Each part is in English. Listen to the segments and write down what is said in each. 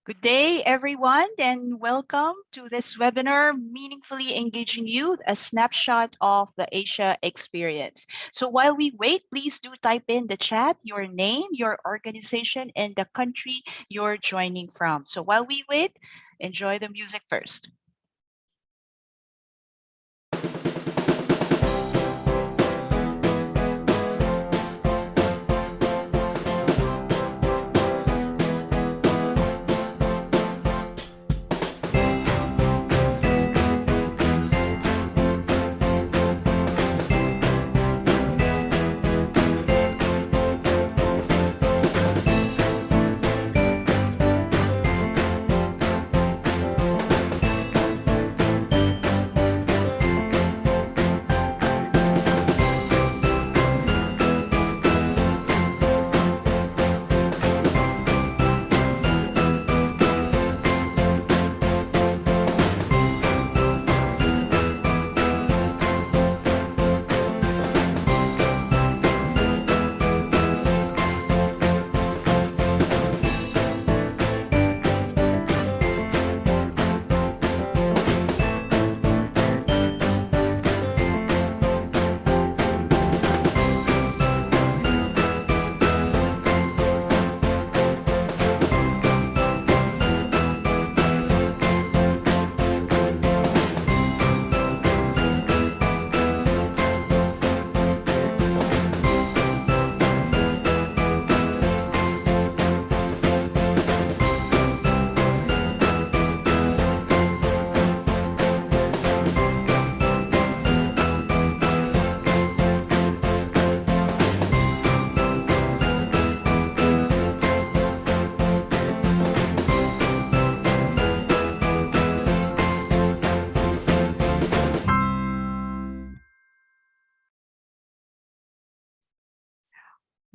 Good day, everyone, and welcome to this webinar, Meaningfully Engaging Youth, a snapshot of the Asia experience. So while we wait, please do type in the chat your name, your organization, and the country you're joining from. So while we wait, enjoy the music first.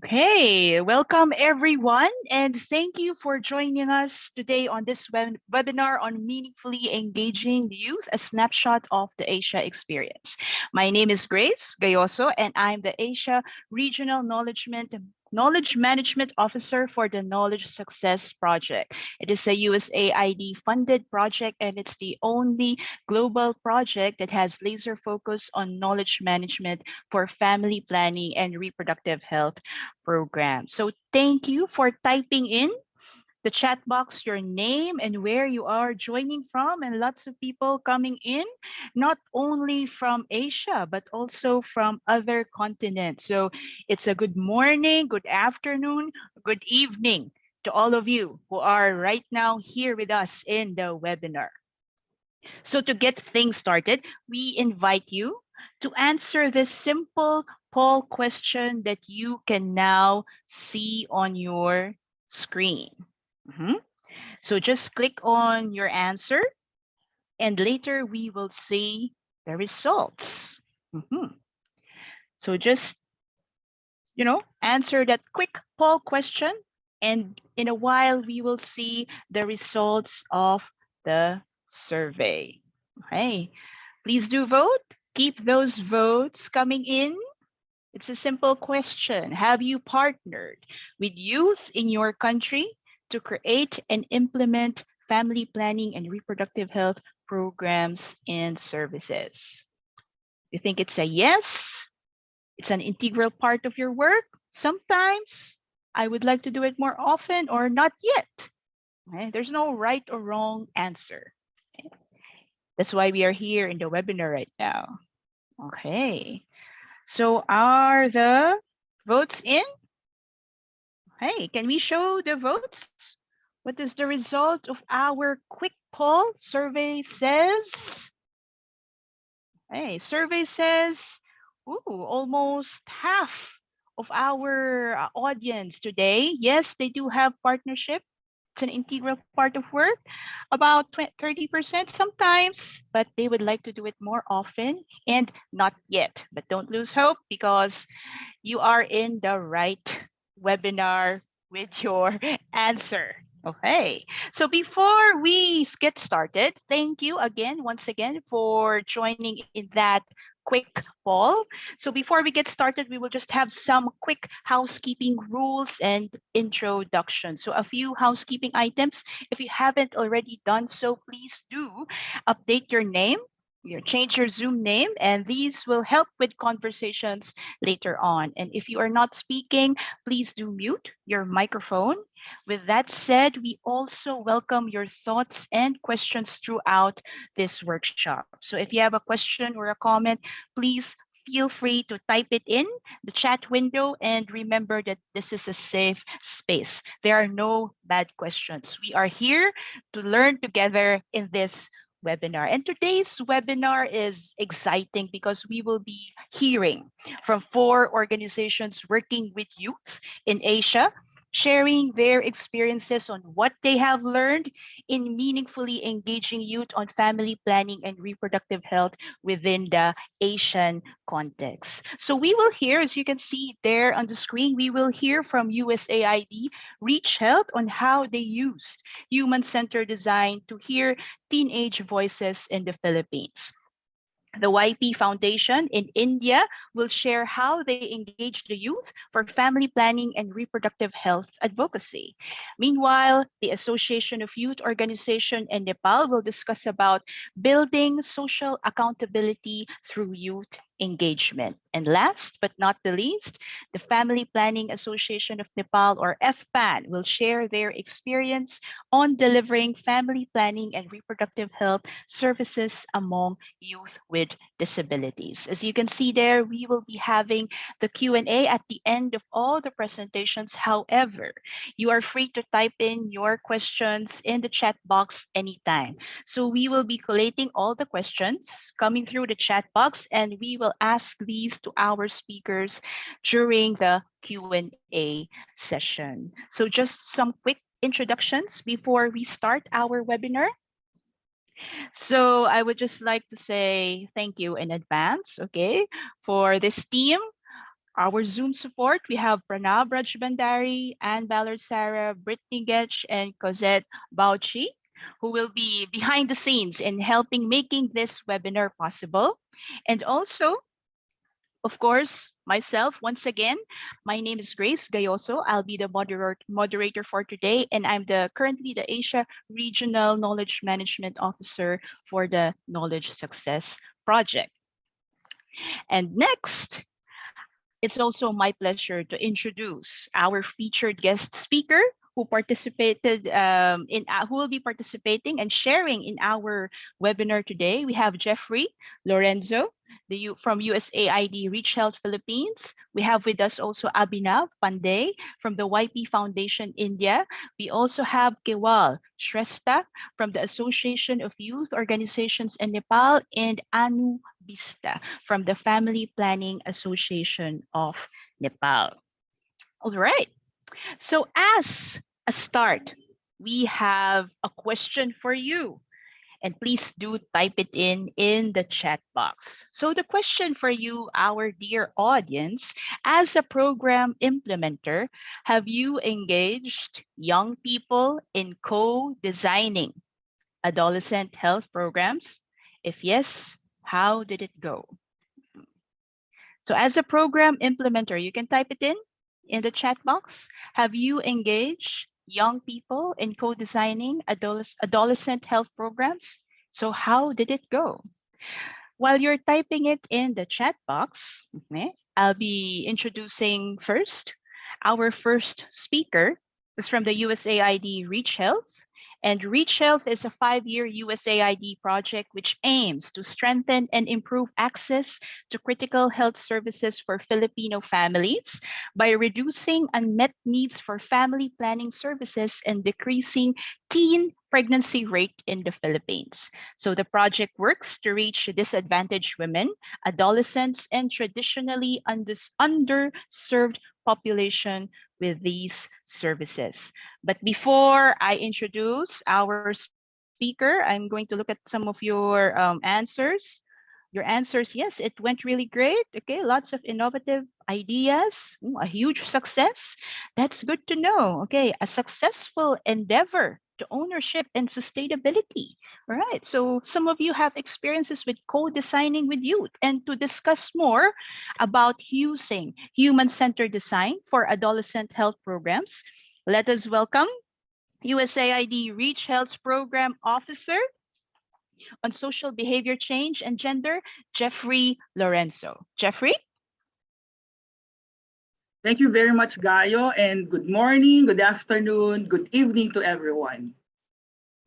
Okay, welcome everyone, and thank you for joining us today on this webinar on Meaningfully Engaging Youth, a snapshot of the Asia experience. My name is Grace Gayoso, and I'm the Asia Regional Knowledge Management Officer for the Knowledge Success Project. It is a USAID funded project, and it's the only global project that has laser focus on knowledge management for family planning and reproductive health program. So thank you for typing in the chat box your name and where you are joining from, and lots of people coming in, not only from Asia, but also from other continents. So it's a good morning, good afternoon, good evening to all of you who are right now here with us in the webinar. So to get things started, we invite you to answer this simple poll question that you can now see on your screen. Mhm. So just click on your answer, and later we will see the results. Mhm. So just, answer that quick poll question, and in a while we will see the results of the survey. Okay. Please do vote. Keep those votes coming in. It's a simple question. Have you partnered with youth in your country to create and implement family planning and reproductive health programs and services? You think it's a yes? It's an integral part of your work? Sometimes I would like to do it more often, or not yet. Okay? There's no right or wrong answer. Okay? That's why we are here in the webinar right now. Okay. So are the votes in? Hey, can we show the votes? What is the result of our quick poll? Survey says, survey says, almost half of our audience today, yes, they do have partnership. It's an integral part of work. About 30% sometimes, but they would like to do it more often, and not yet. But don't lose hope, because you are in the right webinar with your answer. Okay, so before we get started, thank you again, once again, for joining in that quick poll. So before we get started, we will just have some quick housekeeping rules and introduction. So a few housekeeping items. If you haven't already done so, please do update your name. You change your Zoom name, and these will help with conversations later on. And if you are not speaking, please do mute your microphone. With that said, we also welcome your thoughts and questions throughout this workshop. So if you have a question or a comment, please feel free to type it in the chat window, and remember that this is a safe space. There are no bad questions. We are here to learn together in this webinar. And today's webinar is exciting because we will be hearing from 4 organizations working with youth in Asia, sharing their experiences on what they have learned in meaningfully engaging youth on family planning and reproductive health within the Asian context. So we will hear, as you can see there on the screen, we will hear from USAID Reach Health on how they used human-centered design to hear teenage voices in the Philippines. The YP Foundation in India will share how they engage the youth for family planning and reproductive health advocacy. Meanwhile, the Association of Youth Organization in Nepal will discuss about building social accountability through youth engagement. And last but not the least, the Family Planning Association of Nepal, or FPAN, will share their experience on delivering family planning and reproductive health services among youth with disabilities. As you can see there, we will be having the Q&A at the end of all the presentations. However, you are free to type in your questions in the chat box anytime. So we will be collating all the questions coming through the chat box, and we will ask these to our speakers during the Q&A session. So just some quick introductions before we start our webinar. So I would just like to say thank you in advance, okay, for this team. Our Zoom support, we have Pranav Rajbandari, Anne Ballard Sarah, Brittany Getch, and Cosette Bauchi, who will be behind the scenes in helping making this webinar possible. And also, of course, myself, once again, my name is Grace Gayoso. I'll be the moderator for today, and I'm currently the Asia Regional Knowledge Management Officer for the Knowledge Success Project. And next, it's also my pleasure to introduce our featured guest speaker who participated who will be participating and sharing in our webinar today. We have Jeffrey Lorenzo, from USAID Reach Health Philippines. We have with us also Abhinav Pandey from the YP Foundation India. We also have Kewal Shrestha from the Association of Youth Organizations in Nepal, and Anu Bista from the Family Planning Association of Nepal. All right. So as a start, we have a question for you. And please do type it in the chat box. So the question for you, our dear audience, as a program implementer, have you engaged young people in co-designing adolescent health programs? If yes, how did it go? So as a program implementer, you can type it in the chat box. Have you engaged young people in co-designing adolescent health programs? So how did it go? While you're typing it in the chat box, okay, I'll be introducing first. Our first speaker is from the USAID Reach Health. And Reach Health is a 5-year USAID project which aims to strengthen and improve access to critical health services for Filipino families by reducing unmet needs for family planning services and decreasing teen pregnancy rate in the Philippines. So the project works to reach disadvantaged women, adolescents, and traditionally underserved population with these services. But before I introduce our speaker, I'm going to look at some of your answers. Your answers, yes, it went really great. Okay, lots of innovative ideas. Ooh, a huge success. That's good to know. Okay, a successful endeavor to ownership and sustainability. All right. So some of you have experiences with co-designing with youth. And to discuss more about using human-centered design for adolescent health programs, let us welcome USAID Reach Health Program Officer on Social Behavior Change and Gender, Jeffrey Lorenzo. Jeffrey? Thank you very much, Gayo, and good morning, good afternoon, good evening to everyone.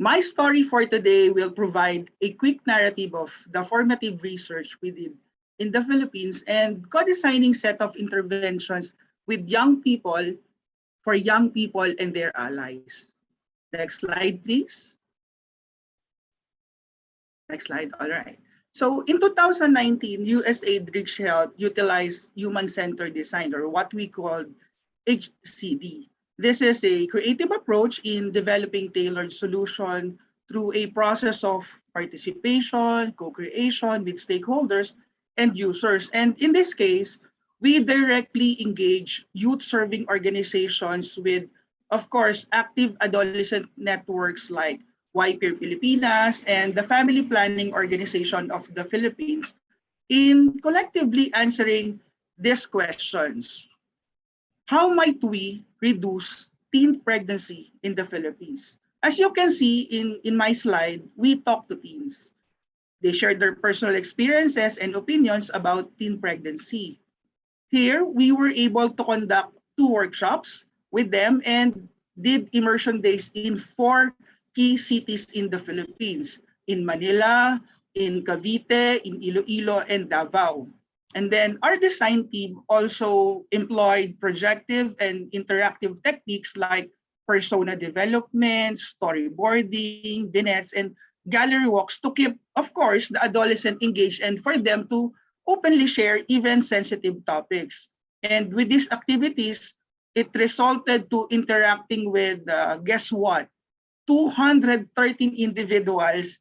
My story for today will provide a quick narrative of the formative research we did in the Philippines and co-designing set of interventions with young people for young people and their allies. Next slide, please. Next slide, all right. So in 2019, USAID Reach Health utilized human-centered design, or what we call HCD. This is a creative approach in developing tailored solution through a process of participation, co-creation with stakeholders and users. And in this case, we directly engage youth-serving organizations with, of course, active adolescent networks like YPeer Pilipinas and the Family Planning Organization of the Philippines in collectively answering these questions. How might we reduce teen pregnancy in the Philippines? As you can see in my slide, we talk to teens. They shared their personal experiences and opinions about teen pregnancy. Here, we were able to conduct 2 workshops with them and did immersion days in 4 key cities in the Philippines, in Manila, in Cavite, in Iloilo, and Davao. And then our design team also employed projective and interactive techniques like persona development, storyboarding, vignettes, and gallery walks to keep, of course, the adolescent engaged and for them to openly share even sensitive topics. And with these activities, it resulted to interacting with, guess what, 213 individuals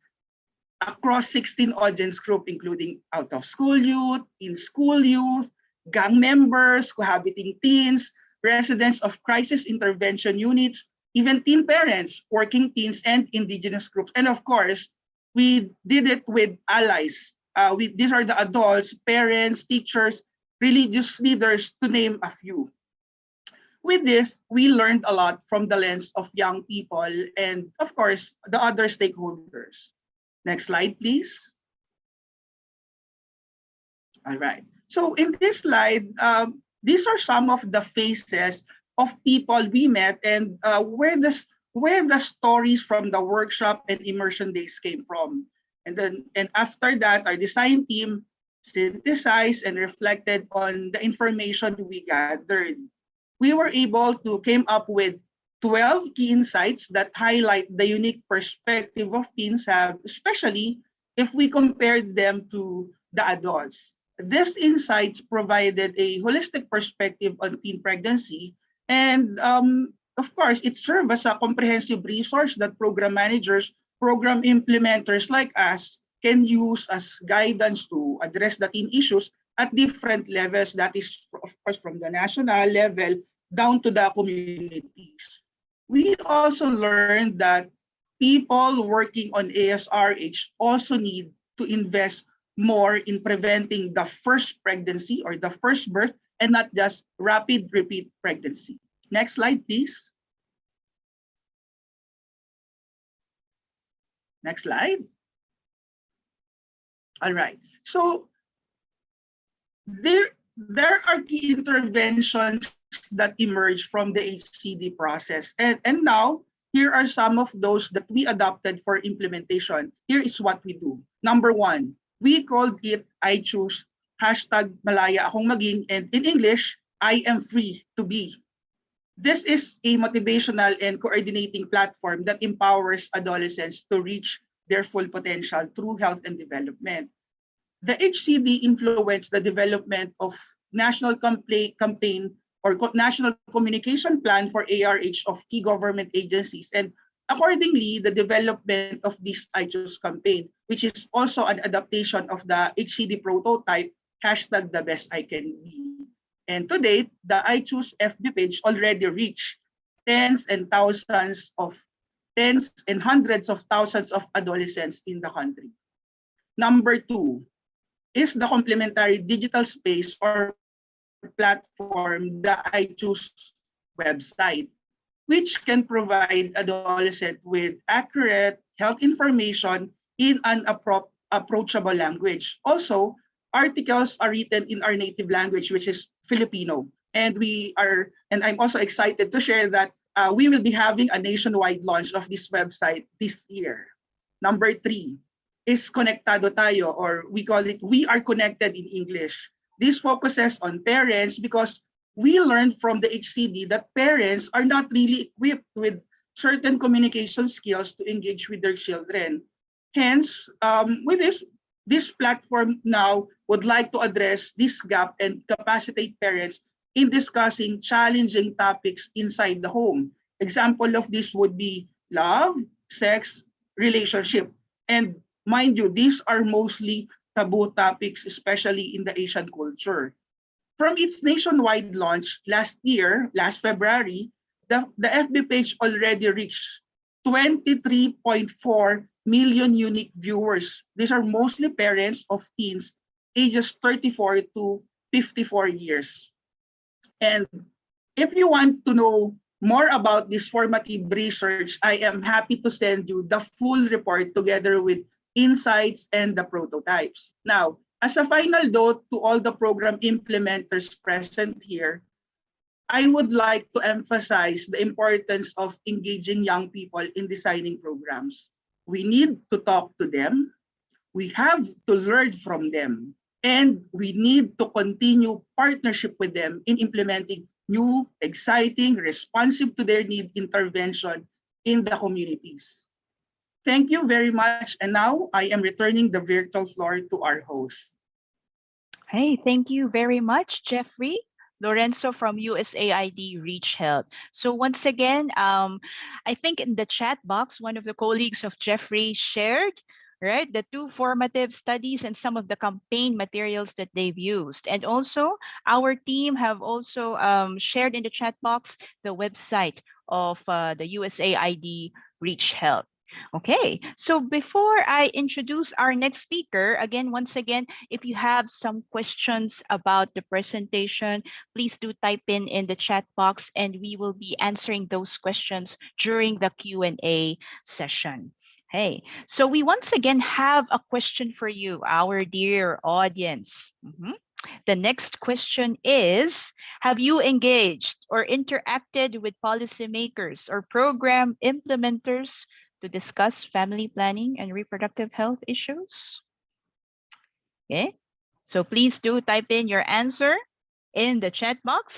across 16 audience group, including out-of-school youth, in-school youth, gang members, cohabiting teens, residents of crisis intervention units, even teen parents, working teens, and indigenous groups. And of course, we did it with allies. These are the adults, parents, teachers, religious leaders, to name a few. With this, we learned a lot from the lens of young people and, of course, the other stakeholders. Next slide, please. All right. So in this slide, these are some of the faces of people we met and where the stories from the workshop and immersion days came from. And after that, our design team synthesized and reflected on the information we gathered. We were able to came up with 12 key insights that highlight the unique perspective of teens have, especially if we compared them to the adults. These insights provided a holistic perspective on teen pregnancy, and of course, it served as a comprehensive resource that program managers, program implementers like us can use as guidance to address the teen issues at different levels. That is, of course, from the national level down to the communities. We also learned that people working on AYSRH also need to invest more in preventing the first pregnancy or the first birth and not just rapid repeat pregnancy. Next slide, please. Next slide. All right. So there are key interventions that emerge from the HCD process. And now, here are some of those that we adopted for implementation. Here is what we do. Number 1, we called it I choose, hashtag malaya akong maging, and in English, I am free to be. This is a motivational and coordinating platform that empowers adolescents to reach their full potential through health and development. The HCD influenced the development of national campaign or national communication plan for ARH of key government agencies, and accordingly, the development of this I Choose campaign, which is also an adaptation of the HCD prototype, hashtag the best I can be. And to date, the I Choose FB page already reached tens and thousands of tens and hundreds of thousands of adolescents in the country. Number two is the complementary digital space or platform, the I Choose website, which can provide adolescents with accurate health information in an approachable language. Also, articles are written in our native language, which is Filipino. And I'm also excited to share that we will be having a nationwide launch of this website this year. Number three is Konektado Tayo, or we call it We Are Connected in English. This focuses on parents because we learned from the HCD that parents are not really equipped with certain communication skills to engage with their children. Hence, with this platform now would like to address this gap and capacitate parents in discussing challenging topics inside the home. Example of this would be love, sex, relationship. And mind you, these are mostly taboo topics, especially in the Asian culture. From its nationwide launch last year, last February, the FB page already reached 23.4 million unique viewers. These are mostly parents of teens ages 34 to 54 years. And if you want to know more about this formative research, I am happy to send you the full report together with insights and the prototypes. Now, as a final note to all the program implementers present here, I would like to emphasize the importance of engaging young people in designing programs. We need to talk to them, we have to learn from them, and we need to continue partnership with them in implementing new, exciting, responsive to their need intervention in the communities. Thank you very much. And now I am returning the virtual floor to our host. Hey, thank you very much, Jeffrey. Lorenzo from USAID Reach Health. So once again, I think in the chat box, one of the colleagues of Jeffrey shared, right, the two formative studies and some of the campaign materials that they've used. And also, our team have also shared in the chat box the website of the USAID Reach Health. Okay, so before I introduce our next speaker, again, once again, if you have some questions about the presentation, please do type in the chat box and we will be answering those questions during the Q&A session. Hey, so we once again have a question for you, our dear audience. The next question is, have you engaged or interacted with policymakers or program implementers to discuss family planning and reproductive health issues? Okay, so please do type in your answer in the chat box.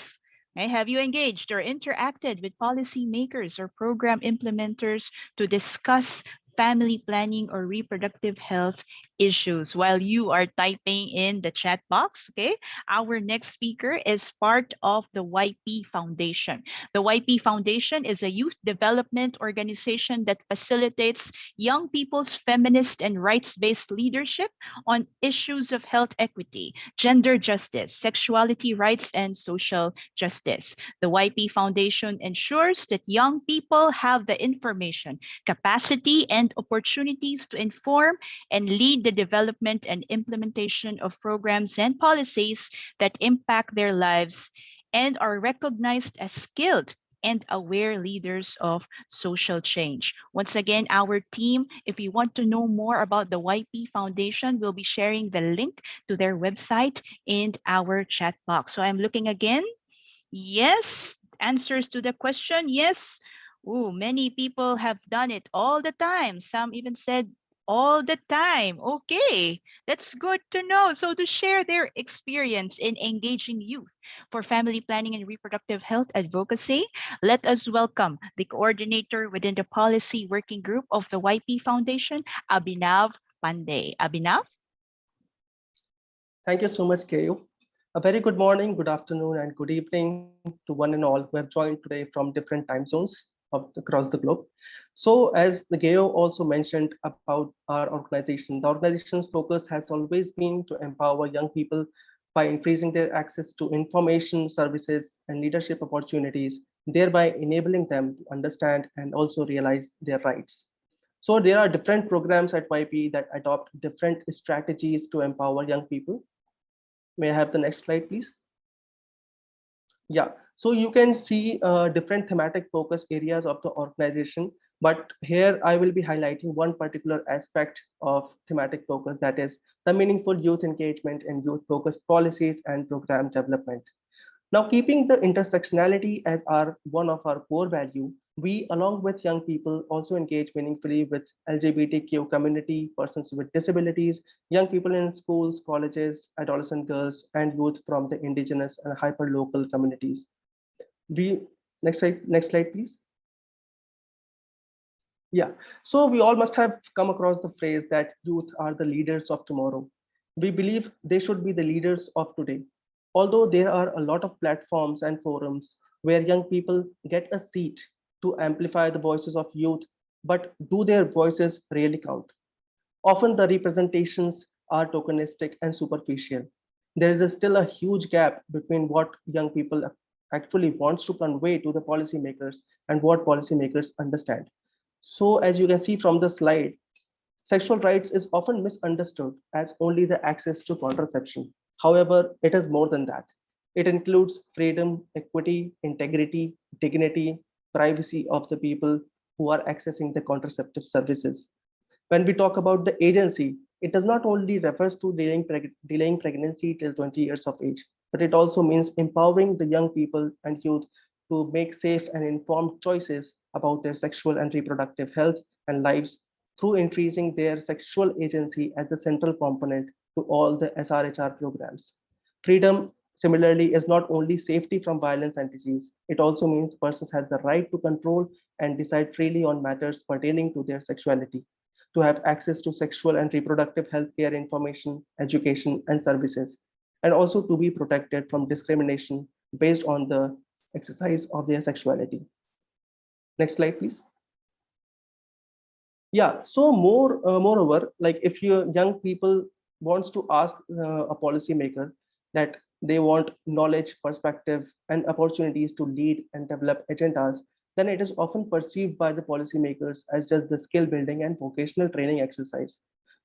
Okay, have you engaged or interacted with policymakers or program implementers to discuss family planning or reproductive health issues? While you are typing in the chat box, okay, our next speaker is part of the YP Foundation. The YP Foundation is a youth development organization that facilitates young people's feminist and rights-based leadership on issues of health equity, gender justice, sexuality rights, and social justice. The YP Foundation ensures that young people have the information, capacity, and opportunities to inform and lead the development and implementation of programs and policies that impact their lives and are recognized as skilled and aware leaders of social change. Once again, our team, if you want to know more about the YP Foundation, will be sharing the link to their website in our chat box. So I'm looking again. Yes, answers to the question, yes. Ooh, many people have done it all the time. Some even said all the time. Okay, that's good to know. So to share their experience in engaging youth for family planning and reproductive health advocacy, let us welcome the coordinator within the policy working group of the YP Foundation, Abhinav Pandey. Abhinav? Thank you so much, Gayo. A very good morning, good afternoon, and good evening to one and all who have joined today from different time zones across the globe. So as the Gayo also mentioned about our organization, the organization's focus has always been to empower young people by increasing their access to information, services, and leadership opportunities thereby enabling them to understand and also realize their rights. So there are different programs at YP that adopt different strategies to empower young people. May I have the next slide, please? Yeah, so you can see different thematic focus areas of the organization, but here I will be highlighting one particular aspect of thematic focus, that is the meaningful youth engagement and youth focused policies and program development. Now, keeping the intersectionality as one of our core value, we, along with young people, also engage meaningfully with LGBTQ community, persons with disabilities, young people in schools, colleges, adolescent girls, and youth from the indigenous and hyperlocal communities. We next slide, please. Yeah, so we all must have come across the phrase that youth are the leaders of tomorrow. We believe they should be the leaders of today. Although there are a lot of platforms and forums where young people get a seat to amplify the voices of youth, but do their voices really count? Often the representations are tokenistic and superficial. There is still a huge gap between what young people actually wants to convey to the policymakers and what policymakers understand. So as you can see from the slide, sexual rights is often misunderstood as only the access to contraception. However, it is more than that. It includes freedom, equity, integrity, dignity, privacy of the people who are accessing the contraceptive services. When we talk about the agency, it does not only refers to delaying pregnancy till 20 years of age, but it also means empowering the young people and youth to make safe and informed choices about their sexual and reproductive health and lives through increasing their sexual agency as the central component to all the SRHR programs. Freedom, similarly, is not only safety from violence and disease, it also means persons have the right to control and decide freely on matters pertaining to their sexuality, to have access to sexual and reproductive healthcare information, education, and services, and also to be protected from discrimination based on the exercise of their sexuality. Next slide, please. Yeah, so moreover, like if your young people wants to ask a policymaker that they want knowledge, perspective, and opportunities to lead and develop agendas, then it is often perceived by the policymakers as just the skill building and vocational training exercise.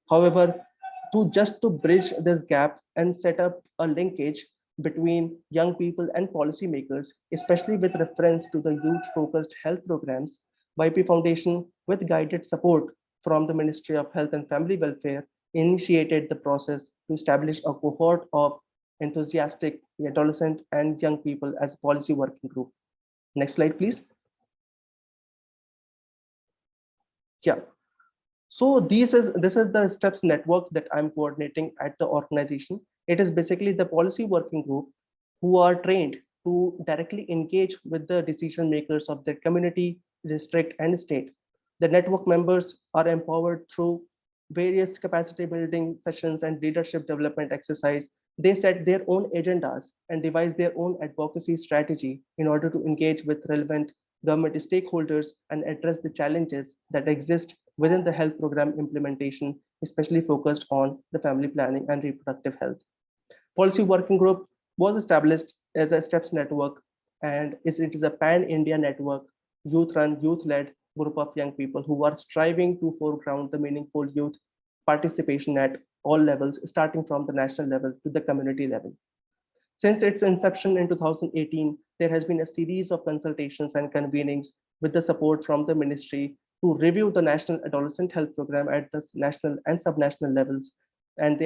However, to bridge this gap and set up a linkage between young people and policymakers, especially with reference to the youth-focused health programs, YP Foundation, with guided support from the Ministry of Health and Family Welfare, initiated the process to establish a cohort of enthusiastic adolescent and young people as a policy working group. Next slide, please. Yeah. So this is the steps network that I'm coordinating at the organization. It is basically the policy working group who are trained to directly engage with the decision makers of their community, district, and state. The network members are empowered through various capacity building sessions and leadership development exercise. They set their own agendas and devise their own advocacy strategy in order to engage with relevant government stakeholders and address the challenges that exist within the health program implementation, especially focused on the family planning and reproductive health. Policy working group was established as a STEPS network, and it is a pan-India network, youth-run, youth-led group of young people who are striving to foreground the meaningful youth participation at all levels, starting from the national level to the community level. Since its inception in 2018, there has been a series of consultations and convenings with the support from the ministry to review the National Adolescent Health Program at the national and subnational levels. And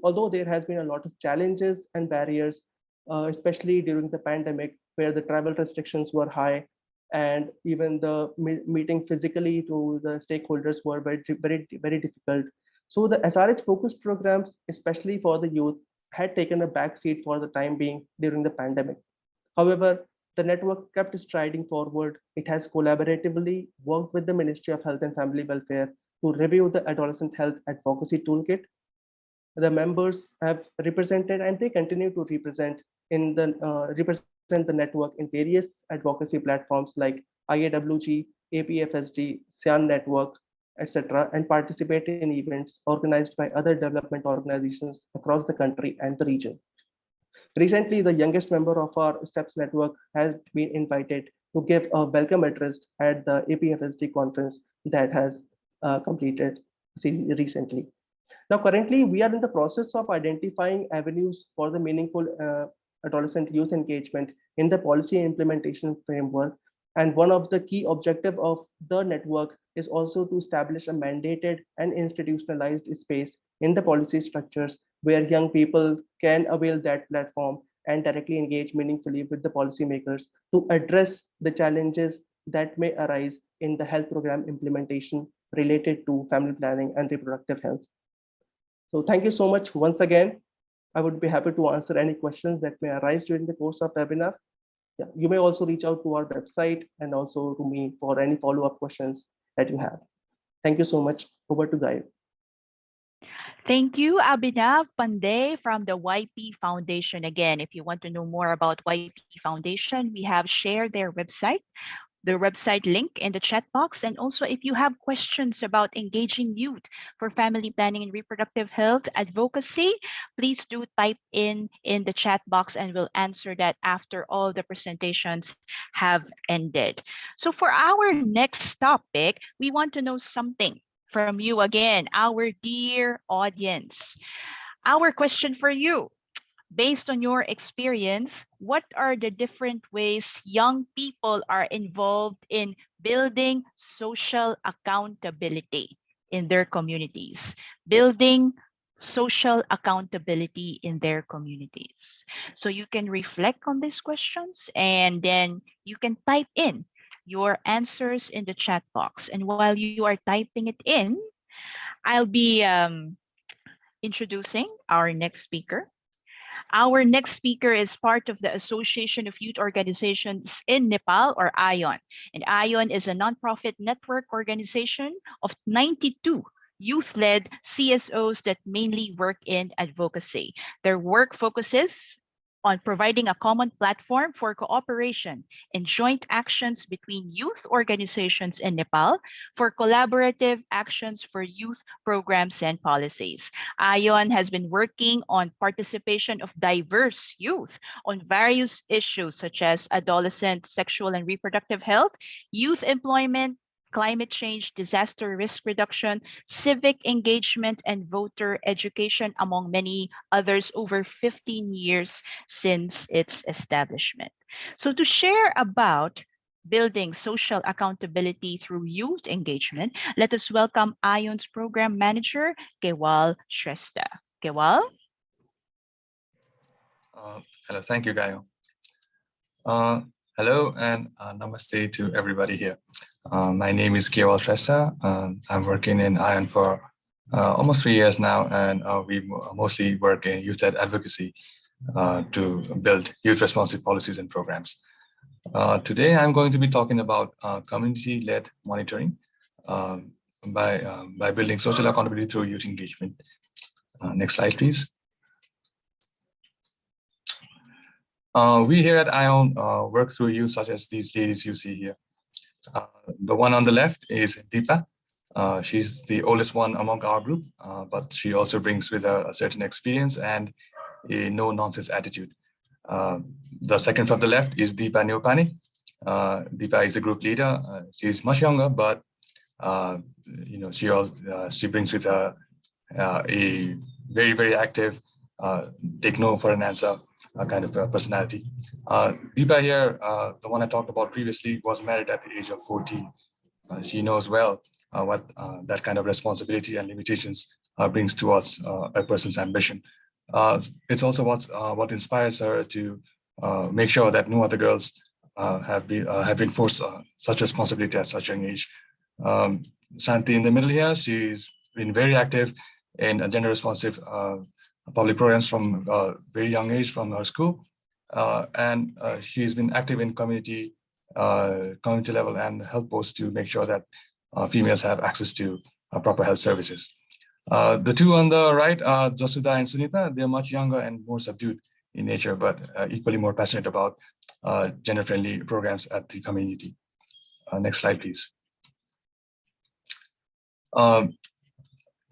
although there has been a lot of challenges and barriers, especially during the pandemic, where the travel restrictions were high, and even the meeting physically to the stakeholders were very difficult. So the SRH focused programs, especially for the youth, had taken a backseat for the time being during the pandemic. However, the network kept striding forward. It has collaboratively worked with the Ministry of Health and Family Welfare to review the Adolescent Health Advocacy Toolkit. The members have represented and they continue to represent the network in various advocacy platforms like IAWG, APFSD, SIAN Network, etc., and participate in events organized by other development organizations across the country and the region. Recently, the youngest member of our STEPS network has been invited to give a welcome address at the APFSD conference that has completed recently. Now, currently, we are in the process of identifying avenues for the meaningful adolescent youth engagement in the policy implementation framework. And one of the key objectives of the network is also to establish a mandated and institutionalized space in the policy structures where young people can avail that platform and directly engage meaningfully with the policymakers to address the challenges that may arise in the health program implementation related to family planning and reproductive health. So thank you so much once again. I would be happy to answer any questions that may arise during the course of webinar. Yeah, you may also reach out to our website and also to me for any follow-up questions that you have. Thank you so much. Over to Gayo. Thank you, Abhinav Pandey from the YP Foundation. Again, if you want to know more about YP Foundation, we have shared their website, the website link in the chat box. And also, if you have questions about engaging youth for family planning and reproductive health advocacy, please do type in the chat box and we'll answer that after all the presentations have ended. So for our next topic, we want to know something from you again, our dear audience. Our question for you: based on your experience, what are the different ways young people are involved in building social accountability in their communities? Building social accountability in their communities. So you can reflect on these questions and then you can type in your answers in the chat box. And while you are typing it in, I'll be introducing our next speaker. Our next speaker is part of the Association of Youth Organizations in Nepal, or ION. And ION is a nonprofit network organization of 92 youth-led CSOs that mainly work in advocacy. Their work focuses on providing a common platform for cooperation and joint actions between youth organizations in Nepal for collaborative actions for youth programs and policies. ION has been working on participation of diverse youth on various issues such as adolescent sexual and reproductive health, youth employment, climate change, disaster risk reduction, civic engagement, and voter education, among many others, over 15 years since its establishment. So to share about building social accountability through youth engagement, let us welcome ION's program manager, Kewal Shrestha. Kewal? Hello, thank you, Gayo. Hello and namaste to everybody here. My name is Kewal Shrestha. I'm working in ION for almost 3 years now, and we mostly work in youth-led advocacy to build youth-responsive policies and programs. Today, I'm going to be talking about community-led monitoring by building social accountability through youth engagement. Next slide, please. We here at ION work through youth such as these ladies you see here. The one on the left is Deepa. She's the oldest one among our group, but she also brings with her a certain experience and a no-nonsense attitude. The second from the left is Deepa Neopani. Deepa is the group leader. She's much younger, but she brings with her a very, very active, take no for an answer kind of personality. Deepa here, the one I talked about previously, was married at the age of 14. She knows well what that kind of responsibility and limitations brings towards a person's ambition. It's also what inspires her to make sure that no other girls have been forced such responsibility at such a young age. Santi in the middle here, she's been very active in gender responsive public programs from a very young age from her school. And she's been active in community level and health posts to make sure that females have access to proper health services. The two on the right are Jasuda and Sunita. They're much younger and more subdued in nature, but equally more passionate about gender-friendly programs at the community. Next slide, please.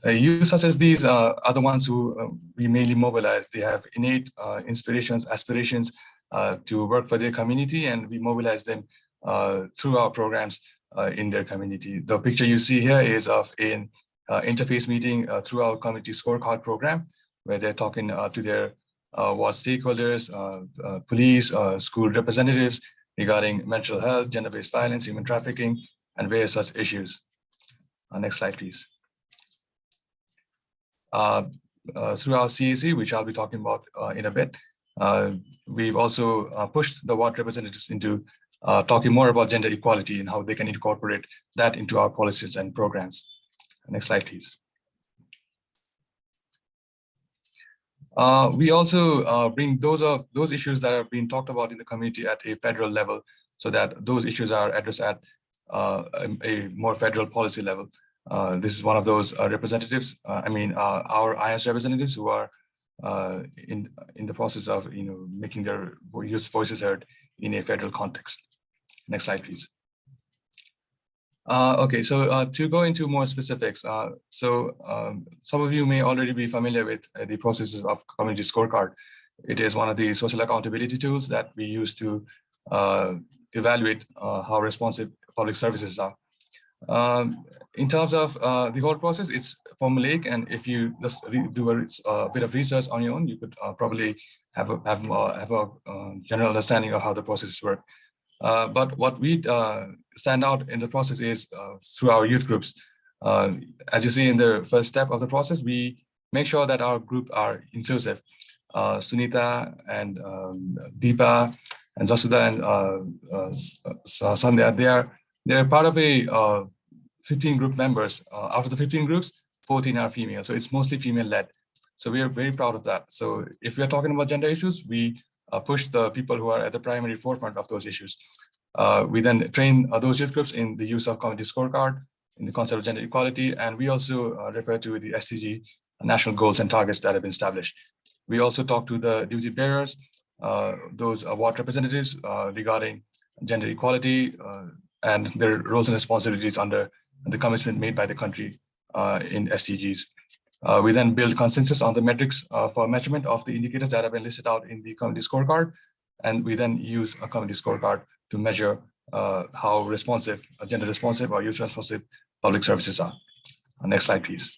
Youth such as these are the ones who we mainly mobilize. They have innate inspirations, aspirations to work for their community, and we mobilize them through our programs in their community. The picture you see here is of an interface meeting through our community scorecard program, where they're talking to their ward stakeholders, police, school representatives regarding mental health, gender-based violence, human trafficking, and various such issues. Next slide, please. Through our CAC, which I'll be talking about in a bit, we've also pushed the ward representatives into talking more about gender equality and how they can incorporate that into our policies and programs. Next slide, please. We also bring those issues that are being talked about in the community at a federal level, so that those issues are addressed at a more federal policy level. This is one of those representatives. Our ines representatives who are in the process of making their voices heard in a federal context. Next slide, please. Okay, so to go into more specifics, some of you may already be familiar with the processes of community scorecard. It is one of the social accountability tools that we use to evaluate how responsive public services are. In terms of the whole process, it's formulaic, and if you just do a bit of research on your own, you could probably have a general understanding of how the processes work. But what we stand out in the process is through our youth groups. As you see in the first step of the process, we make sure that our group are inclusive. Sunita and Deepa and Jasuda and Sandhya, they're part of a 15 group members. Out of the 15 groups, 14 are female. So it's mostly female led. So we are very proud of that. So if we are talking about gender issues, we push the people who are at the primary forefront of those issues. We then train those youth groups in the use of community scorecard, in the concept of gender equality, and we also refer to the SDG national goals and targets that have been established. We also talk to the duty bearers, those ward representatives regarding gender equality and their roles and responsibilities under the commitment made by the country in SDGs. We then build consensus on the metrics for measurement of the indicators that have been listed out in the community scorecard. And we then use a community scorecard to measure how responsive, gender responsive or youth responsive public services are. Next slide, please.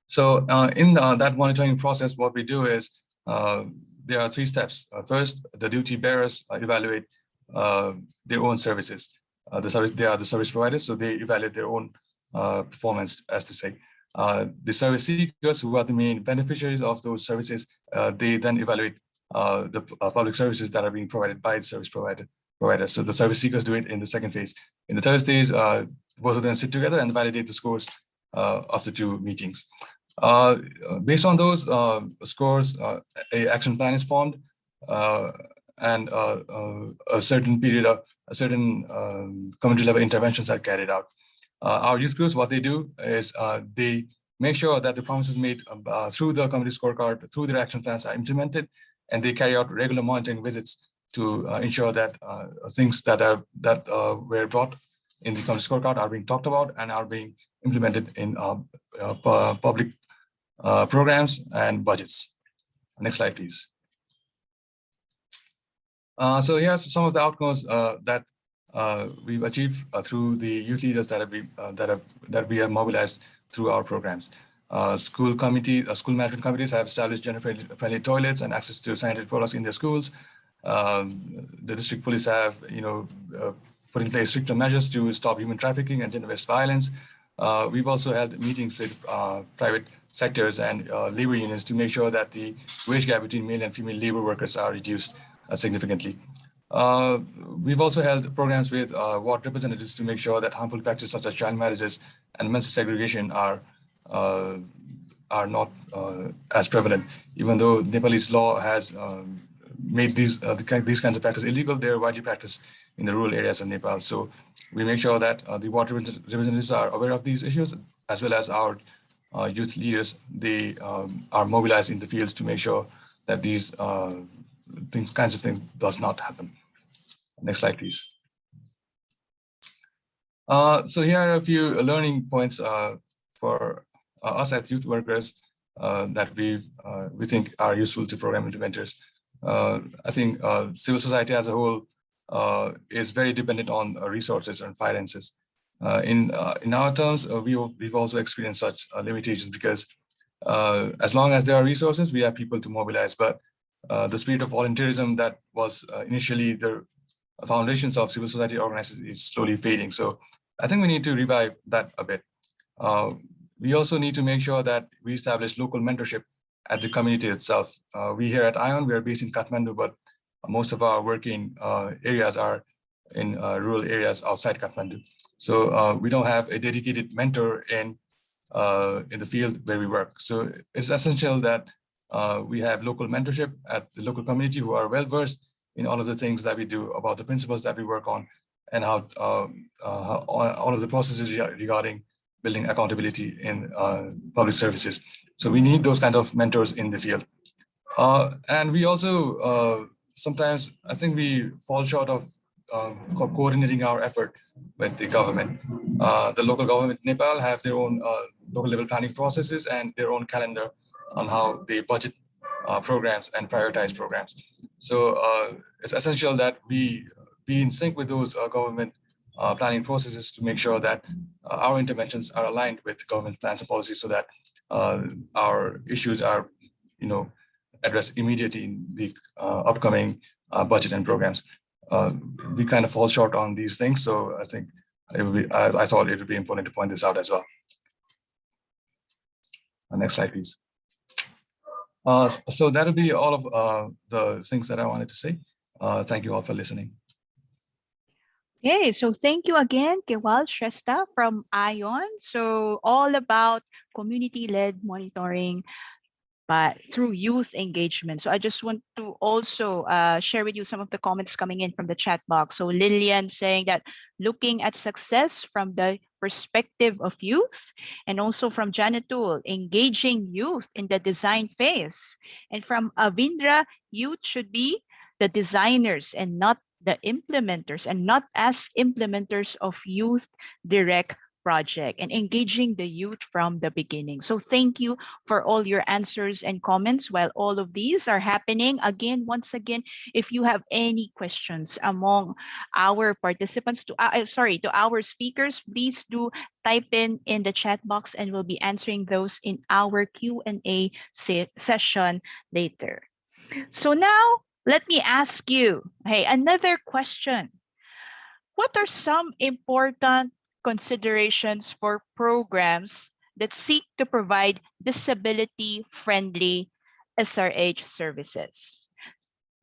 So in that monitoring process, what we do is there are 3 steps. First, the duty bearers evaluate their own services. They are the service providers, so they evaluate their own performance, as to say. The service seekers, who are the main beneficiaries of those services, they then evaluate the public services that are being provided by the service provider. So the service seekers do it in the second phase. In the third stage, both of them sit together and validate the scores of the 2 meetings. Based on those scores, an action plan is formed, and a certain period of certain community level interventions are carried out. Our youth groups, what they do is they make sure that the promises made through the community scorecard, through their action plans are implemented, and they carry out regular monitoring visits to ensure that things that were brought in the community scorecard are being talked about and are being implemented in public programs and budgets. Next slide, please. So here's some of the outcomes that we've achieved through the youth leaders that we have mobilized through our programs. School management committees have established gender-friendly toilets and access to sanitary products in their schools. The district police have, put in place stricter measures to stop human trafficking and gender-based violence. We've also held meetings with private sectors and labor unions to make sure that the wage gap between male and female labor workers are reduced significantly. We've also held programs with ward representatives to make sure that harmful practices such as child marriages and menstrual segregation are not as prevalent. Even though Nepalese law has made these kinds of practices illegal, they're widely practiced in the rural areas of Nepal. So we make sure that the ward representatives are aware of these issues, as well as our youth leaders. They are mobilized in the fields to make sure that these kinds of things does not happen. Next slide, please. So here are a few learning points for us as youth workers that we think are useful to program implementers. I think civil society as a whole is very dependent on resources and finances. In our terms, we've also experienced such limitations because as long as there are resources, we have people to mobilize. But the spirit of volunteerism that was initially the foundations of civil society organizations is slowly fading. So I think we need to revive that a bit. We also need to make sure that we establish local mentorship at the community itself. We here at ION, we are based in Kathmandu, but most of our working areas are in rural areas outside Kathmandu. So we don't have a dedicated mentor in the field where we work. So it's essential that we have local mentorship at the local community who are well-versed in all of the things that we do, about the principles that we work on, and how all of the processes regarding building accountability in public services. So we need those kinds of mentors in the field. And we also, sometimes I think we fall short of coordinating our effort with the government. The local government in Nepal have their own local level planning processes and their own calendar on how they budget programs and prioritize programs. So it's essential that we be in sync with those government planning processes to make sure that our interventions are aligned with government plans and policies, so that our issues are, addressed immediately in the upcoming budget and programs. We kind of fall short on these things, so I think I thought it would be important to point this out as well. Next slide, please. So that'll be all of the things that I wanted to say. Thank you all for listening. Okay, so thank you again, Kewal Shrestha from ION. So all about community-led monitoring, but through youth engagement. So I just want to also share with you some of the comments coming in from the chat box. So Lillian saying that looking at success from the perspective of youth, and also from Janet Tool, engaging youth in the design phase. And from Avindra, youth should be the designers and not the implementers, and not as implementers of youth direct project, and engaging the youth from the beginning. So thank you for all your answers and comments while all of these are happening. Again, once again, if you have any questions among our participants, to our speakers, please do type in the chat box, and we'll be answering those in our Q&A session later. So now let me ask you, another question. What are some important considerations for programs that seek to provide disability-friendly SRH services?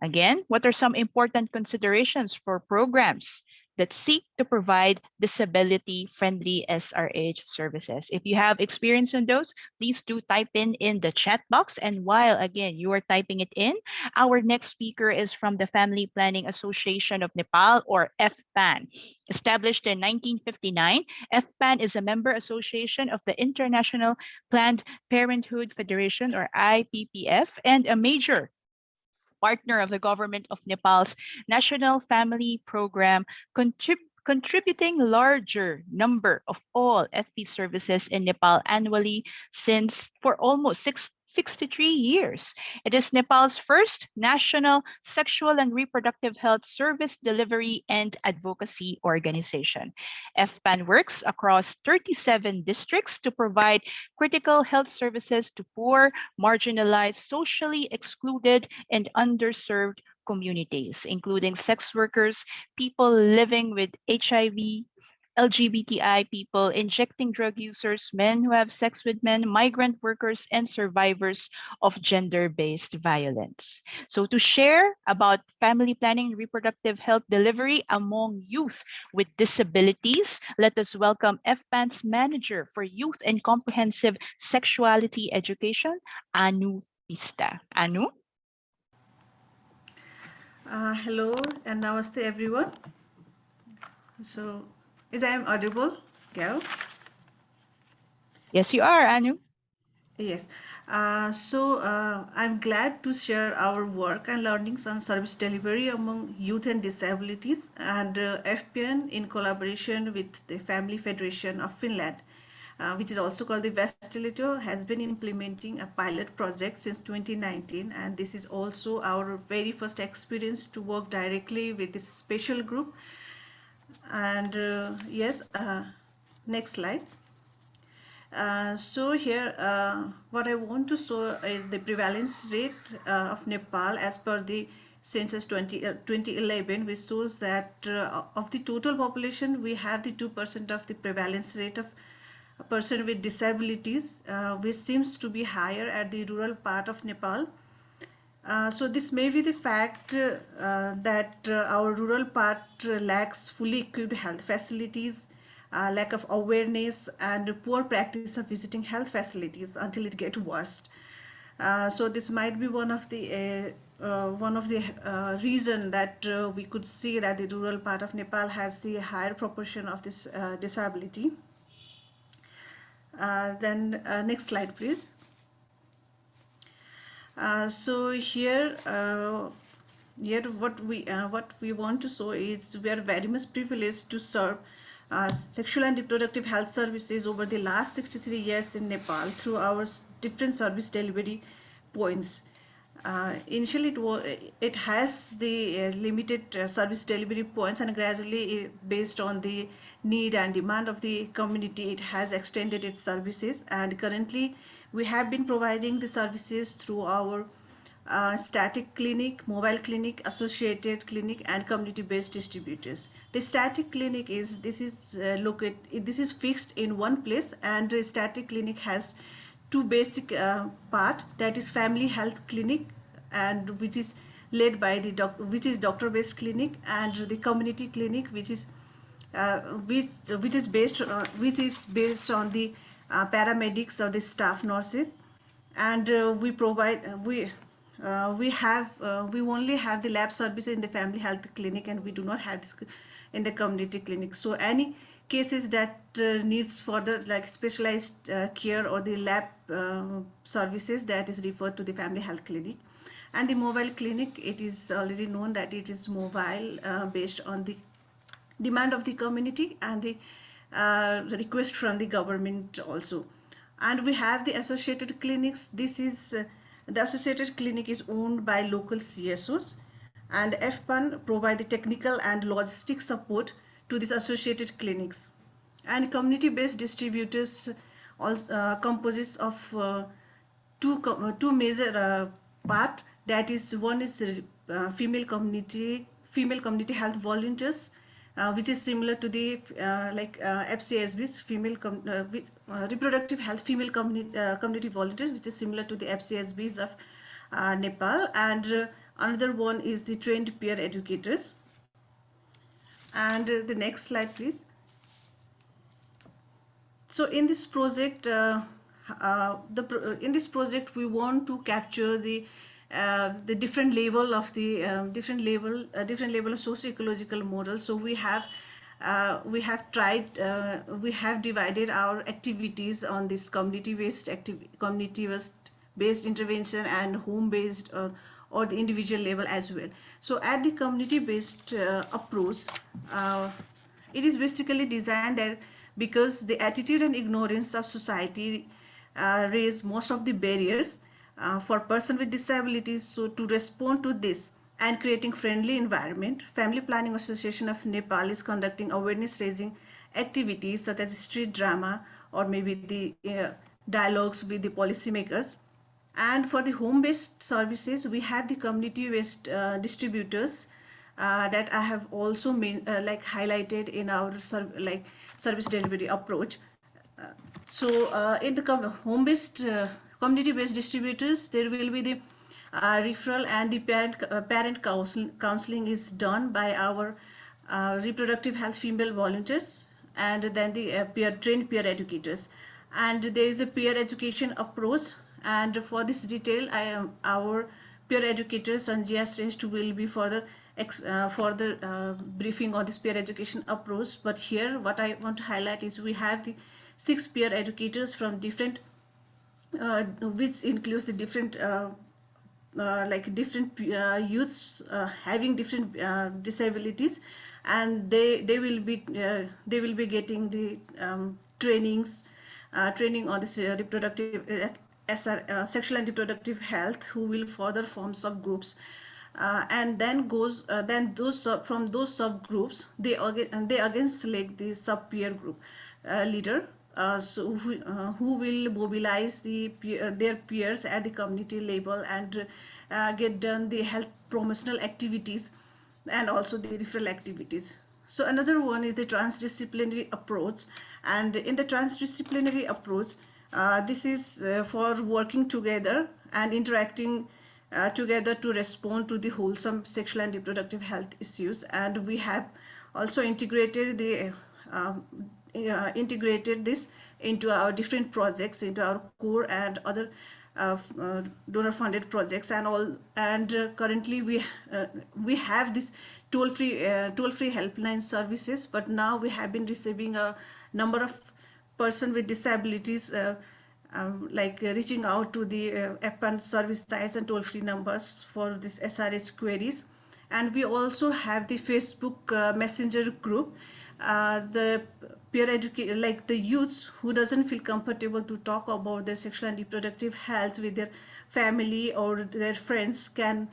Again, what are some important considerations for programs that seek to provide disability-friendly SRH services? If you have experience on those, please do type in the chat box. And while, again, you are typing it in, our next speaker is from the Family Planning Association of Nepal, or FPAN. Established in 1959, FPAN is a member association of the International Planned Parenthood Federation, or IPPF, and a major partner of the government of Nepal's National Family Program, contributing larger number of all FP services in Nepal annually for almost 63 years. It is Nepal's first national sexual and reproductive health service delivery and advocacy organization. FPAN works across 37 districts to provide critical health services to poor, marginalized, socially excluded, and underserved communities, including sex workers, people living with HIV, LGBTI people, injecting drug users, men who have sex with men, migrant workers, and survivors of gender-based violence. So to share about family planning and reproductive health delivery among youth with disabilities, let us welcome FPAN's Manager for Youth and Comprehensive Sexuality Education, Anu Pista. Anu? Hello and namaste everyone. So, is I am audible, Gail? Yes, you are, Anu. Yes. I'm glad to share our work and learnings on service delivery among youth and disabilities, and FPN in collaboration with the Family Federation of Finland. which is also called the Vastilito, has been implementing a pilot project since 2019, and this is also our very first experience to work directly with this special group. And yes, next slide. So here, what I want to show is the prevalence rate of Nepal as per the census 2011, which shows that of the total population, we have the 2% of the prevalence rate of a person with disabilities, which seems to be higher at the rural part of Nepal. So this may be the fact that our rural part lacks fully equipped health facilities, lack of awareness, and poor practice of visiting health facilities until it gets worse. So this might be one of the reason that we could see that the rural part of Nepal has the higher proportion of this disability. Then next slide, please. So here, what we want to show is we are very much privileged to serve sexual and reproductive health services over the last 63 years in Nepal through our different service delivery points. Initially, it has the limited service delivery points, and gradually, based on the need and demand of the community, it has extended its services. And currently, we have been providing the services through our static clinic, mobile clinic, associated clinic, and community-based distributors. The static clinic this is fixed in one place, and the static clinic has two basic part, that is family health clinic, and which is led by the doctor based clinic, and the community clinic, which is based on the paramedics or the staff nurses. And we only have the lab services in the family health clinic, and we do not have this in the community clinic. So any cases that needs further like specialized care or the lab services, that is referred to the family health clinic. And the mobile clinic, it is already known that it is mobile based on the demand of the community and the request from the government also. And we have the associated clinics. This is the associated clinic is owned by local CSOs, and FPAN provide the technical and logistic support to these associated clinics. And community-based distributors also composes of two major part. That is, one is female community health volunteers, which is similar to the FCSBs, reproductive health female community volunteers, which is similar to the FCSBs of Nepal. And another one is the trained peer educators. And the next slide, please. So in this project, we want to capture the different level of the different level of socio-ecological model. So we have divided our activities on this community-based intervention and home-based or the individual level as well. So at the community-based approach, it is basically designed that because the attitude and ignorance of society raise most of the barriers for person with disabilities. So to respond to this and creating friendly environment, Family Planning Association of Nepal is conducting awareness raising activities such as street drama or maybe the dialogues with the policymakers. And for the home-based services, we have the community-based distributors that I have also highlighted in our service delivery approach. So in the home-based community-based distributors, there will be the referral and the parent counseling is done by our reproductive health female volunteers, and then the trained peer educators. And there is the peer education approach, and for this detail, our peer educator Sanjaya Shrestha will be further briefing on this peer education approach. But here, what I want to highlight is we have the 6 peer educators from different, which includes the different youths having different disabilities, and they will be getting the trainings training on this reproductive sexual and reproductive health, who will further form subgroups, and then those from those subgroups they again select the sub peer group leader, who will mobilize their peers at the community level and get done the health promotional activities and also the referral activities. So another one is the transdisciplinary approach, and in the transdisciplinary approach, this is for working together and interacting together to respond to the wholesome sexual and reproductive health issues. And we have also integrated this into our different projects, into our core and other donor funded projects and all. And currently we have this toll free helpline services, but now we have been receiving a number of person with disabilities reaching out to the FPAN service sites and toll-free numbers for this SRH queries. And we also have the Facebook Messenger group. The peer education, like the youths who doesn't feel comfortable to talk about their sexual and reproductive health with their family or their friends, can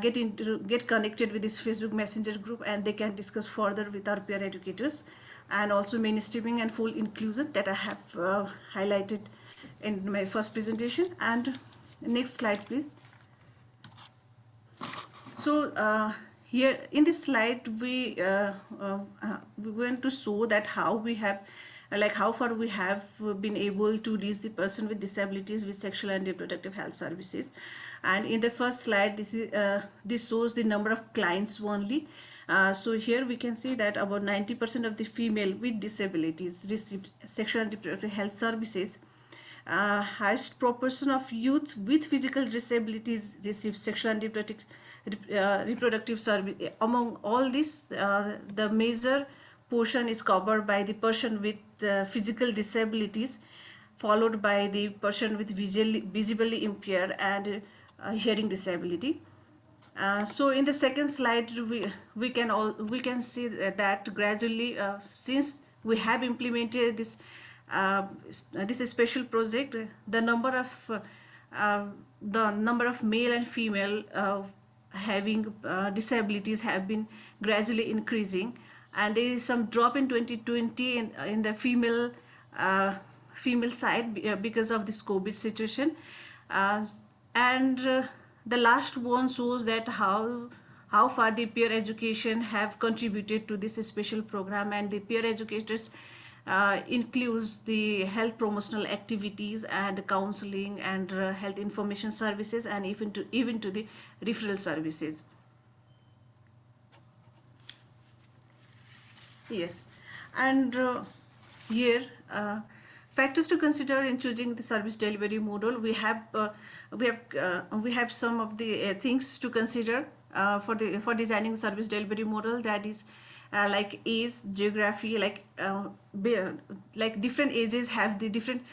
get connected with this Facebook Messenger group, and they can discuss further with our peer educators. And also mainstreaming and full inclusion that I have highlighted in my first presentation. And next slide, please. So here in this slide, we want to show that how we have, how far we have been able to reach the person with disabilities with sexual and reproductive health services. And in the first slide, this shows the number of clients only. So here we can see that about 90% of the female with disabilities received sexual and reproductive health services. Highest proportion of youth with physical disabilities receive sexual and reproductive service. Among all this, the major portion is covered by the person with physical disabilities, followed by the person with visibly impaired and hearing disability. So in the second slide, we can see that gradually, since we have implemented this special project, the number of male and female having disabilities have been gradually increasing, and there is some drop in 2020 in the female side because of this COVID situation. And the last one shows that how far the peer education have contributed to this special program. And the peer educators includes the health promotional activities and counseling and health information services, and even to the referral services. Yes, and here factors to consider in choosing the service delivery model. We have some of the things to consider for designing the service delivery model. That is like age, geography, like different ages have the different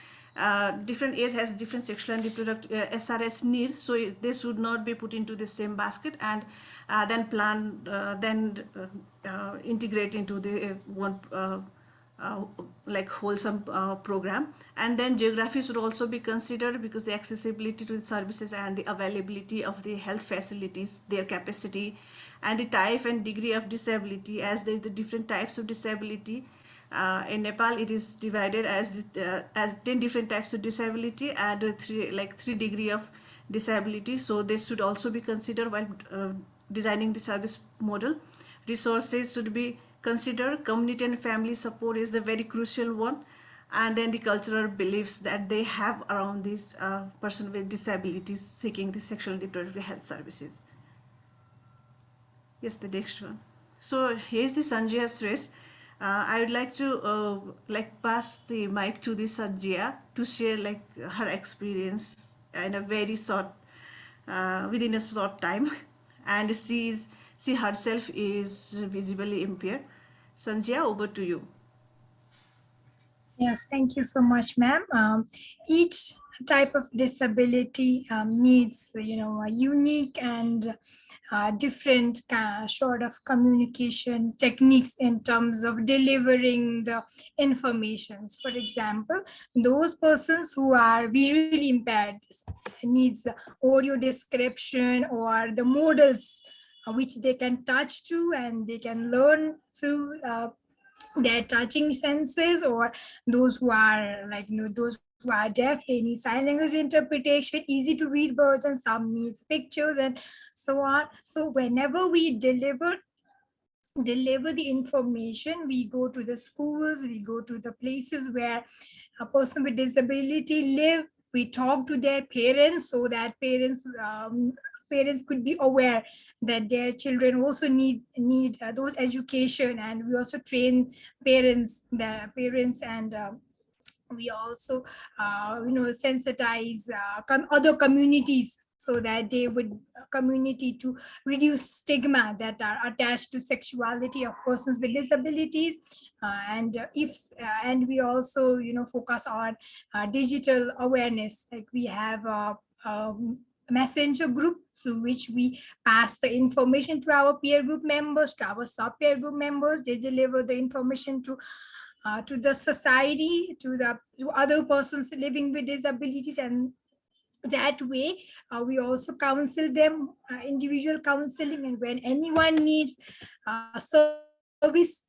age has different sexual and reproductive SRH needs, so they should not be put into the same basket, and then integrate into the one wholesome program. And then geography should also be considered, because the accessibility to the services and the availability of the health facilities, their capacity, and the type and degree of disability, as there are the different types of disability. In Nepal, it is divided as 10 different types of disability and three degree of disability. So this should also be considered while designing the service model. Resources should be considered. Community and family support is the very crucial one, and then the cultural beliefs that they have around this person with disabilities seeking the sexual and reproductive health services. Yes, the next one. So here's the Sanjaya Shrestha. I would like to pass the mic to the Sanjaya to share her experience in a very short, within a short time, and she herself is visibly impaired. Sanjaya, over to you. Yes, thank you so much, ma'am. Each type of disability needs, a unique and different sort of communication techniques in terms of delivering the informations. For example, those persons who are visually impaired needs audio description or the models which they can touch to and they can learn through their touching senses, or those who are like those who are deaf, they need sign language interpretation, easy to read version, some needs pictures and so on. So whenever we deliver the information, we go to the schools, we go to the places where a person with disability live, we talk to their parents so that parents could be aware that their children also need those education, and we also train parents and we also sensitize other communities so that they would community to reduce stigma that are attached to sexuality of persons with disabilities. And we also focus on digital awareness, like we have a messenger group through which we pass the information to our peer group members, to our sub peer group members. They deliver the information to the society, to other persons living with disabilities, and that way we also counsel them, individual counseling, and when anyone needs service,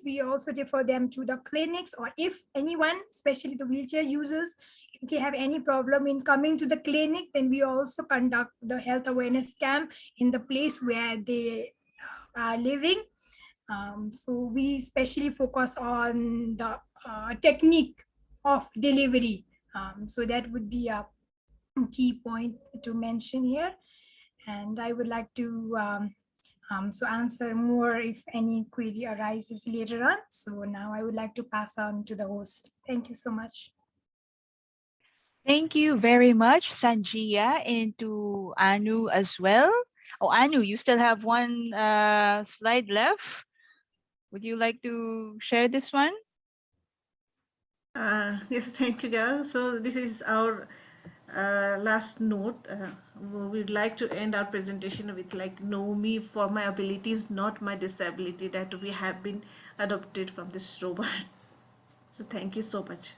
we also refer them to the clinics, or if anyone, especially the wheelchair users, if they have any problem in coming to the clinic, then we also conduct the health awareness camp in the place where they are living. So we especially focus on the technique of delivery. So that would be a key point to mention here. And I would like to answer more if any query arises later on. So now I would like to pass on to the host. Thank you so much. Thank you very much, Sanjia, and to Anu as well. Oh, Anu, you still have one slide left. Would you like to share this one? Yes, thank you, Gal. So this is our last note. We'd like to end our presentation with like, know me for my abilities, not my disability, that we have been adopted from this robot. So thank you so much.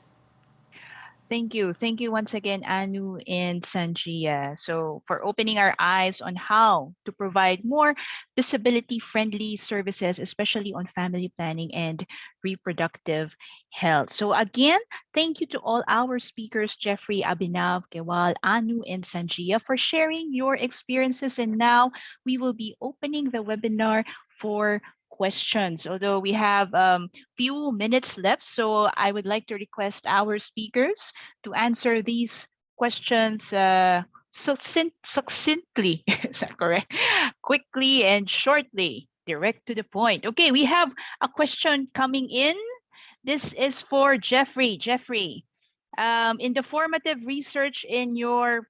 Thank you. Thank you once again, Anu and Sanjia. So, for opening our eyes on how to provide more disability friendly services, especially on family planning and reproductive health. So, again, thank you to all our speakers, Jeffrey, Abhinav, Kewal, Anu, and Sanjia, for sharing your experiences. And now we will be opening the webinar for questions, although we have few minutes left. So I would like to request our speakers to answer these questions succinctly. Is that correct? Quickly and shortly, direct to the point. Okay, we have a question coming in. This is for Jeffrey. Jeffrey, in the formative research in your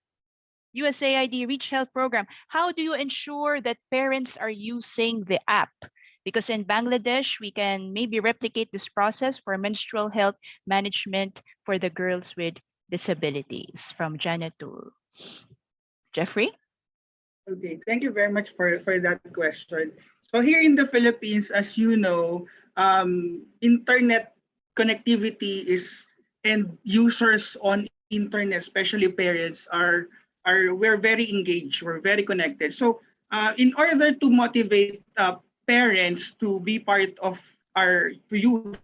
USAID Reach Health program, how do you ensure that parents are using the app? Because in Bangladesh, we can maybe replicate this process for menstrual health management for the girls with disabilities. From Janatul. Jeffrey? Okay, thank you very much for that question. So here in the Philippines, as you know, internet connectivity is, and users on internet, especially parents, we're very engaged, we're very connected. So in order to motivate parents to be part of to use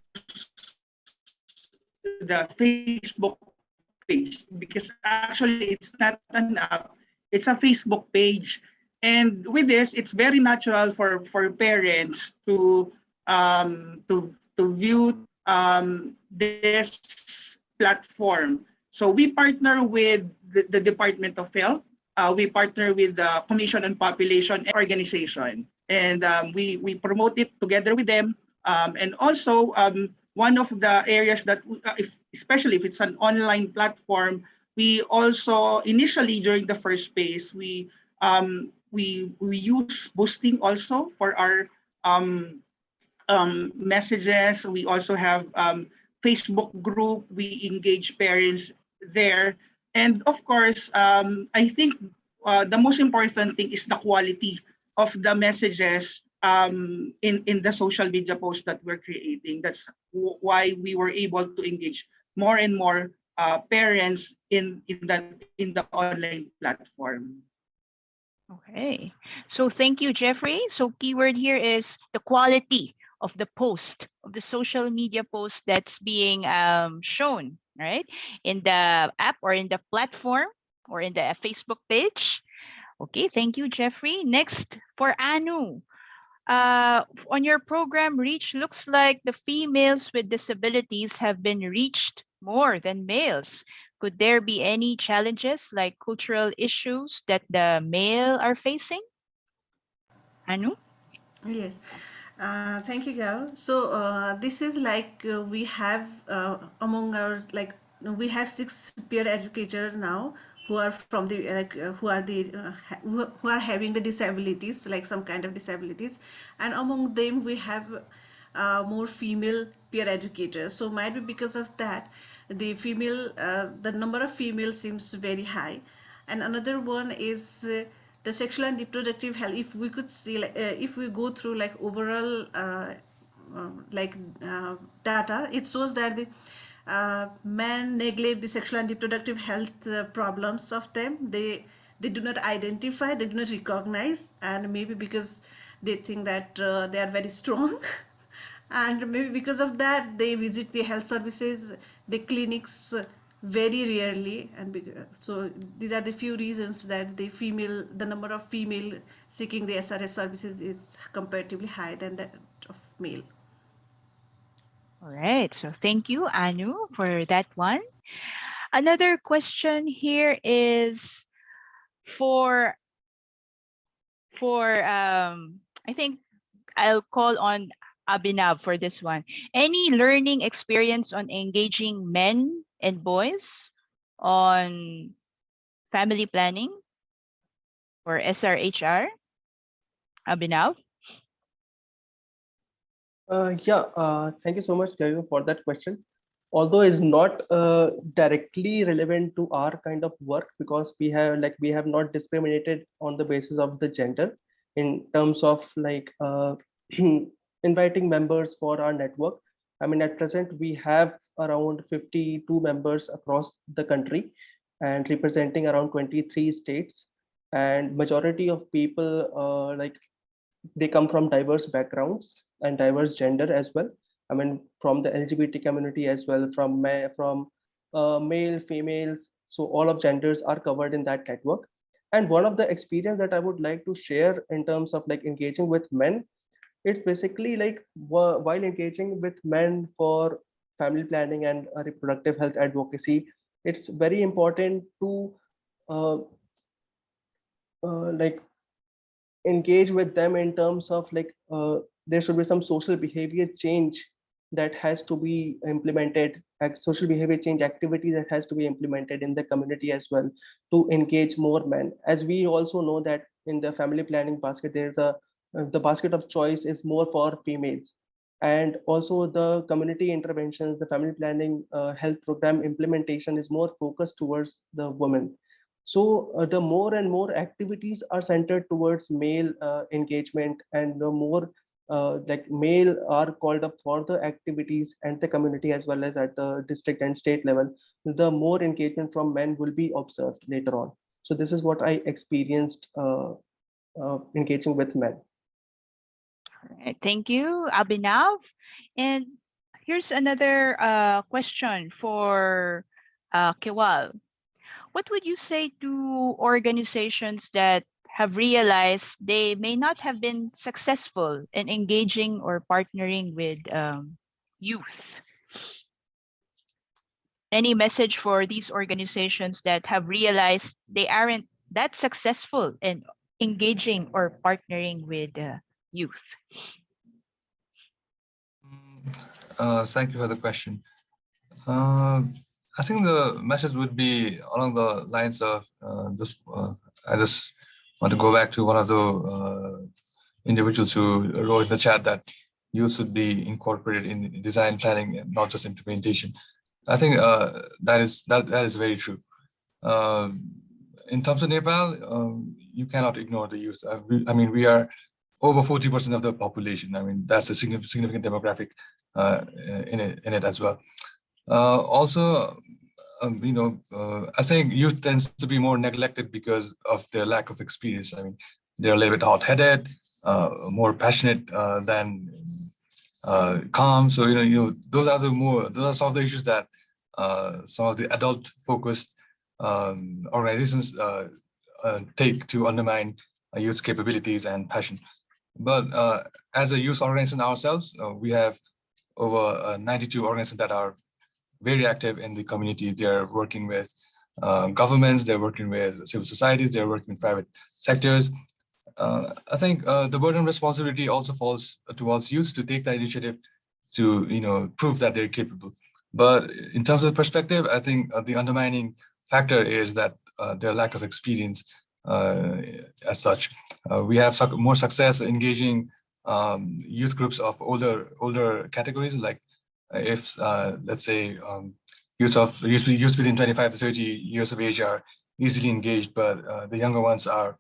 the Facebook page, because actually it's not an app, it's a Facebook page. And with this, it's very natural for parents to view this platform. So we partner with the Department of Health. We partner with the Commission on Population Organization, and we promote it together with them. And also, one of the areas that, especially if it's an online platform, we also initially during the first phase we use boosting also for our messages. We also have Facebook group. We engage parents there. And of course, I think the most important thing is the quality of the messages in the social media posts that we're creating. That's why we were able to engage more and more parents in the online platform. Okay. So thank you, Jeffrey. So keyword here is the quality of the post, of the social media post that's being shown, right? In the app or in the platform or in the Facebook page. Okay, thank you, Jeffrey. Next for Anu. On your program, Reach looks like the females with disabilities have been reached more than males. Could there be any challenges like cultural issues that the male are facing? Anu? Yes. Thank you, Gal. So this is like we have among our like we have 6 peer educators now who are from the who are the who are having the disabilities, like some kind of disabilities, and among them we have more female peer educators. So might be because of that, the number of females seems very high. And another one is the sexual and reproductive health. If we could see, like, if we go through like overall like data, it shows that the men neglect the sexual and reproductive health problems of them. They do not identify, they do not recognize, and maybe because they think that they are very strong and maybe because of that they visit the health services, the clinics very rarely. And so these are the few reasons that the number of female seeking the SRH services is comparatively higher than that of male. All right. So thank you, Anu, for that one. Another question here is for I think I'll call on Abhinav for this one. Any learning experience on engaging men and boys on family planning or SRHR? Abhinav? Thank you so much, Gayu, for that question. Although it's not directly relevant to our kind of work, because we have not discriminated on the basis of the gender in terms of inviting members for our network. I mean, at present we have around 52 members across the country and representing around 23 states, and majority of people they come from diverse backgrounds and diverse gender as well. I mean, from the LGBT community as well, from male, females. So all of genders are covered in that network. And one of the experience that I would like to share in terms of like engaging with men, it's basically like while engaging with men for family planning and reproductive health advocacy, it's very important to uh, like engage with them in terms of there should be some social behavior change that has to be implemented, like social behavior change activity that has to be implemented in the community as well, to engage more men. As we also know that in the family planning basket, there's a the basket of choice is more for females, and also the community interventions, the family planning health program implementation is more focused towards the women. So the more and more activities are centered towards male engagement, and the more like male are called up for the activities and the community as well as at the district and state level, the more engagement from men will be observed later on. So this is what I experienced engaging with men. All right, thank you, Abhinav. And here's another question for Kewal. What would you say to organizations that have realized they may not have been successful in engaging or partnering with youth? Any message for these organizations that have realized they aren't that successful in engaging or partnering with youth? Thank you for the question. I think the message would be along the lines of I just want to go back to one of the individuals who wrote in the chat that youth should be incorporated in design planning and not just implementation. I think that is very true. In terms of Nepal, you cannot ignore the youth. I mean, we are over 40% of the population. I mean, that's a significant demographic in it as well. Also, I think youth tends to be more neglected because of their lack of experience. I mean, they're a little bit hot-headed, more passionate than calm. So those are some of the issues that some of the adult-focused organizations take to undermine youth capabilities and passion. But as a youth organization ourselves, we have over 92 organizations that are very active in the community. They're working with governments, they're working with civil societies, they're working with private sectors. I think the burden of responsibility also falls towards youth to take that initiative to prove that they're capable. But in terms of perspective, I think the undermining factor is that their lack of experience as such. We have more success engaging youth groups of older categories, like if let's say youth between 25 to 30 years of age are easily engaged, but the younger ones are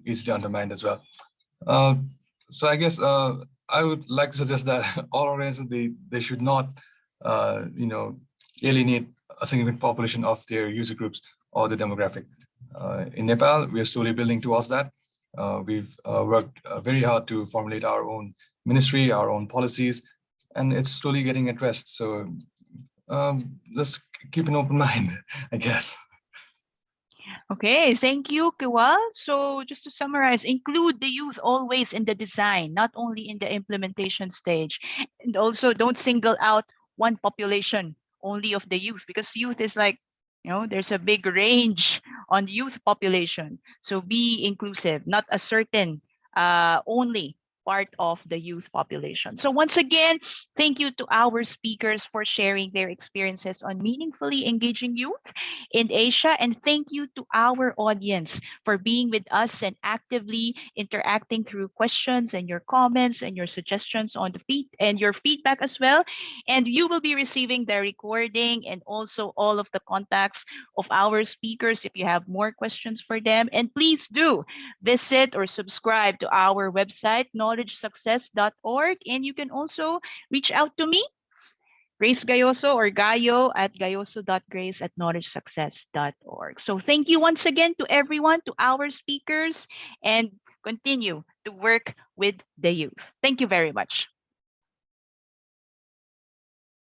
easily undermined as well. So I guess I would like to suggest that all organizations, they should not alienate a significant population of their user groups or the demographic. In Nepal, we are slowly building towards that. We've worked very hard to formulate our own ministry, our own policies, and it's slowly getting addressed. So let's keep an open mind, I guess. Okay, thank you, Kiwal. So just to summarize, include the youth always in the design, not only in the implementation stage. And also don't single out one population only of the youth, because youth is like, there's a big range on youth population. So be inclusive, not a certain only part of the youth population. So once again, thank you to our speakers for sharing their experiences on meaningfully engaging youth in Asia. And thank you to our audience for being with us and actively interacting through questions and your comments and your suggestions on the feed and your feedback as well. And you will be receiving the recording and also all of the contacts of our speakers if you have more questions for them. And please do visit or subscribe to our website, knowledgesuccess.org. And you can also reach out to me, Grace Gayoso, or Gayo at gayoso.grace@knowledgesuccess.org. So thank you once again to everyone, to our speakers, and continue to work with the youth. Thank you very much.